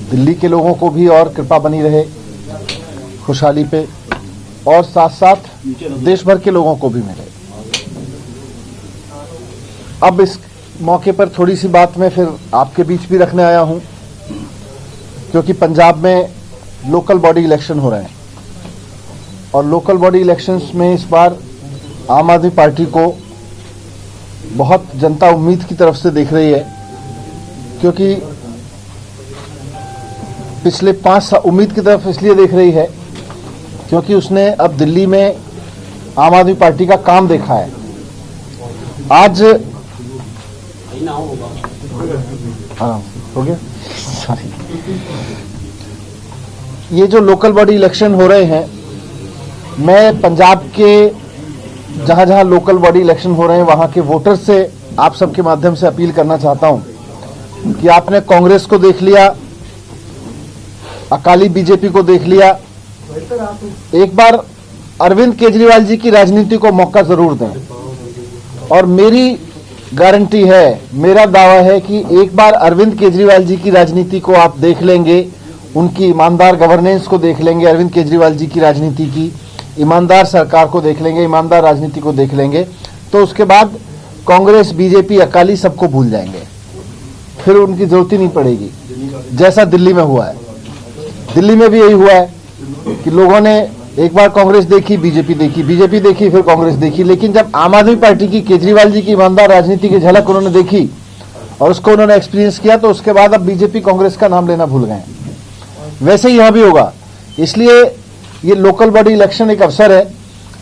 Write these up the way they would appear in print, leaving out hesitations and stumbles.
दिल्ली के लोगों को भी और कृपा बनी रहे खुशहाली पे, और साथ साथ देश भर के लोगों को भी मिले। अब इस मौके पर थोड़ी सी बात मैं फिर आपके बीच भी रखने आया हूं, क्योंकि पंजाब में लोकल बॉडी इलेक्शन हो रहे हैं और लोकल बॉडी इलेक्शंस में इस बार आम आदमी पार्टी को बहुत जनता उम्मीद की तरफ से देख रही है, क्योंकि पिछले 5 साल उम्मीद की तरफ इसलिए देख रही है क्योंकि उसने अब दिल्ली में आम आदमी पार्टी का काम देखा है। आज हो गया सॉरी, ये जो लोकल बॉडी इलेक्शन हो रहे हैं, मैं पंजाब के जहां जहां लोकल बॉडी इलेक्शन हो रहे हैं वहां के वोटर से आप सबके माध्यम से अपील करना चाहता हूं कि आपने कांग्रेस को देख लिया, अकाली बीजेपी को देख लिया, एक बार अरविंद केजरीवाल जी की राजनीति को मौका जरूर दें। और मेरी गारंटी है, मेरा दावा है कि एक बार अरविंद केजरीवाल जी की राजनीति को आप देख लेंगे, उनकी ईमानदार गवर्नेंस को देख लेंगे, अरविंद केजरीवाल जी की राजनीति की ईमानदार सरकार को देख लेंगे, ईमानदार राजनीति को देख लेंगे, तो उसके बाद कांग्रेस बीजेपी अकाली सबको भूल जाएंगे, फिर उनकी जरूरत ही नहीं पड़ेगी। जैसा दिल्ली में हुआ है, दिल्ली में भी यही हुआ है कि लोगों ने एक बार कांग्रेस देखी, बीजेपी देखी, बीजेपी देखी, फिर कांग्रेस देखी, लेकिन जब आम आदमी पार्टी की केजरीवाल जी की ईमानदार राजनीति की झलक उन्होंने देखी और उसको उन्होंने एक्सपीरियंस किया, तो उसके बाद अब बीजेपी कांग्रेस का नाम लेना भूल गए। वैसे ही यहां भी होगा। इसलिए ये लोकल बॉडी इलेक्शन एक अवसर है।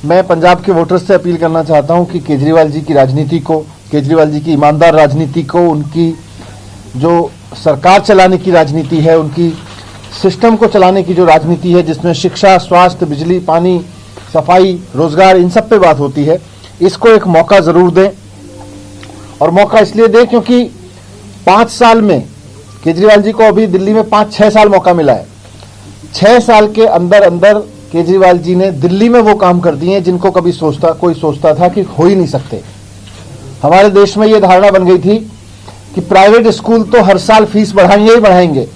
मैं पंजाब के वोटर्स से अपील करना चाहता हूं कि केजरीवाल जी की राजनीति को, केजरीवाल जी की ईमानदार राजनीति को, उनकी जो सरकार चलाने की राजनीति है, उनकी सिस्टम को चलाने की जो राजनीति है, जिसमें शिक्षा, स्वास्थ्य, बिजली, पानी, सफाई, रोजगार, इन सब पे बात होती है, इसको एक मौका जरूर दें। और मौका इसलिए दें क्योंकि 5 साल में केजरीवाल जी को अभी दिल्ली में 5-6 साल मौका मिला है। 6 साल के अंदर अंदर केजरीवाल जी ने दिल्ली में वो काम कर दिए जिनको कभी कोई सोचता था कि हो ही नहीं सकते। हमारे देश में ये धारणा बन गई थी कि प्राइवेट स्कूल तो हर साल फीस बढ़ाएंगे ही बढ़ाएंगे,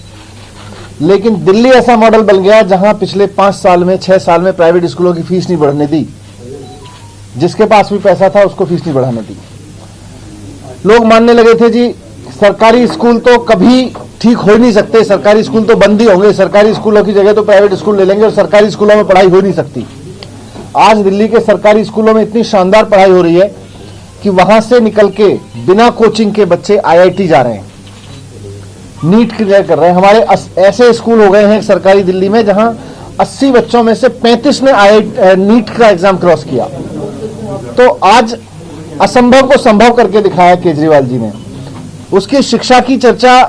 लेकिन दिल्ली ऐसा मॉडल बन गया जहां पिछले 5 साल में 6 साल में प्राइवेट स्कूलों की फीस नहीं बढ़ने दी। जिसके पास भी पैसा था उसको फीस नहीं बढ़ाने दी। लोग मानने लगे थे जी सरकारी स्कूल तो कभी ठीक हो ही नहीं सकते, सरकारी स्कूल तो बंद ही होंगे, सरकारी स्कूलों की जगह तो प्राइवेट स्कूल ले लेंगे और सरकारी स्कूलों में पढ़ाई हो नहीं सकती। आज दिल्ली के सरकारी स्कूलों में इतनी शानदार पढ़ाई हो रही है कि वहां से निकल के बिना कोचिंग के बच्चे IIT जा रहे हैं, नीट क्लियर कर रहे हैं। हमारे ऐसे स्कूल हो गए हैं सरकारी दिल्ली में जहां 80 बच्चों में से 35 ने नीट का एग्जाम क्रॉस किया। तो आज असंभव को संभव करके दिखाया केजरीवाल जी ने। उसकी शिक्षा की चर्चा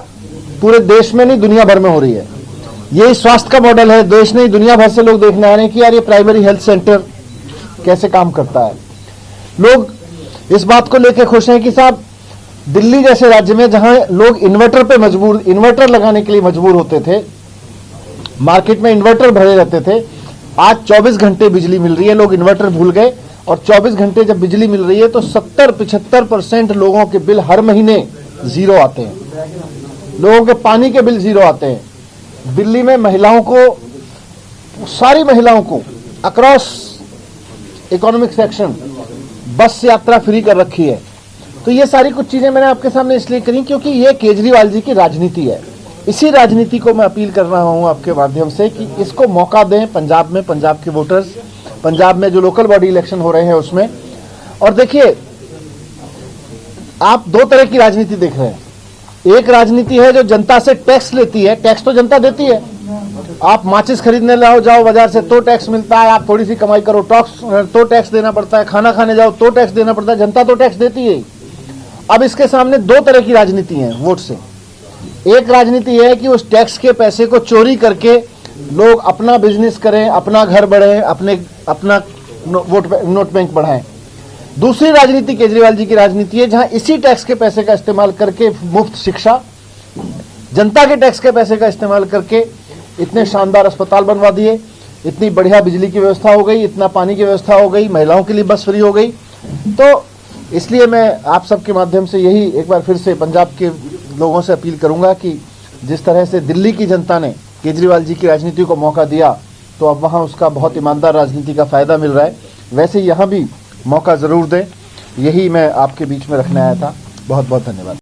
पूरे देश में नहीं दुनिया भर में हो रही है। ये स्वास्थ्य का मॉडल है, देश नहीं दुनिया भर से लोग देखने आ रहे हैं कि यार ये प्राइमरी हेल्थ सेंटर कैसे काम करता है। लोग इस बात को लेकर खुश हैं कि साहब दिल्ली जैसे राज्य में जहां लोग इन्वर्टर लगाने के लिए मजबूर होते थे, मार्केट में इन्वर्टर भरे रहते थे, आज 24 घंटे बिजली मिल रही है। लोग इन्वर्टर भूल गए और 24 घंटे जब बिजली मिल रही है तो 70-75% लोगों के बिल हर महीने जीरो आते हैं, लोगों के पानी के बिल जीरो आते हैं। दिल्ली में महिलाओं को, सारी महिलाओं को अक्रॉस इकोनॉमिक सेक्शन बस यात्रा फ्री कर रखी है। तो ये सारी कुछ चीजें मैंने आपके सामने इसलिए करी क्योंकि ये केजरीवाल जी की राजनीति है। इसी राजनीति को मैं अपील कर रहा हूं आपके माध्यम से कि इसको मौका दें पंजाब में, पंजाब के वोटर्स, पंजाब में जो लोकल बॉडी इलेक्शन हो रहे हैं उसमें। और देखिए, आप 2 तरह की राजनीति देख रहे हैं। एक राजनीति है जो जनता से टैक्स लेती है, टैक्स तो जनता देती है। आप माचिस खरीदने जाओ बाजार से तो टैक्स मिलता है, आप थोड़ी सी कमाई करो तो टैक्स देना पड़ता है, खाना खाने जाओ तो टैक्स देना पड़ता है, जनता तो टैक्स देती है। अब इसके सामने 2 तरह की राजनीति है वोट से। एक राजनीति है कि उस टैक्स के पैसे को चोरी करके लोग अपना बिजनेस करें, अपना घर बढ़ाएं, अपना नोट बैंक बढ़ाएं। दूसरी राजनीति केजरीवाल जी की राजनीति है जहां इसी टैक्स के पैसे का इस्तेमाल करके मुफ्त शिक्षा, जनता के टैक्स के पैसे का इस्तेमाल करके इतने शानदार अस्पताल बनवा दिए, इतनी बढ़िया बिजली की व्यवस्था हो गई, इतना पानी की व्यवस्था हो गई, महिलाओं के लिए बस फ्री हो गई। तो इसलिए मैं आप सबके माध्यम से यही एक बार फिर से पंजाब के लोगों से अपील करूंगा कि जिस तरह से दिल्ली की जनता ने केजरीवाल जी की राजनीति को मौका दिया, तो अब वहाँ उसका बहुत ईमानदार राजनीति का फ़ायदा मिल रहा है। वैसे यहाँ भी मौका ज़रूर दें, यही मैं आपके बीच में रखने आया था। बहुत बहुत धन्यवाद।